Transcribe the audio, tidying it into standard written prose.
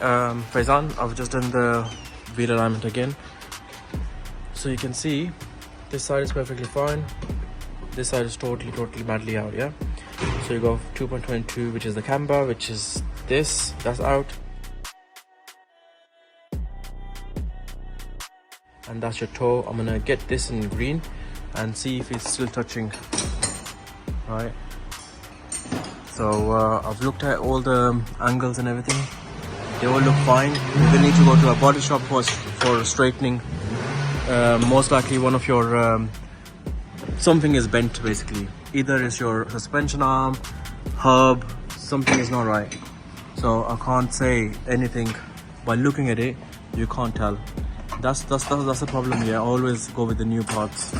Faizan, I've just done the wheel alignment again. So you can see this side is perfectly fine. This side is totally badly out, yeah? So you go 2.22, which is the camber, which is this, that's out. And that's your toe. I'm gonna get this in green and see if it's still touching, right? So I've looked at all the angles and everything. They all look fine. You will need to go to a body shop for straightening. Most likely one of your something is bent basically. Either it's your suspension arm, hub, something is not right. So I can't say anything by looking at it. You can't tell. That's the problem here. Always go with the new parts.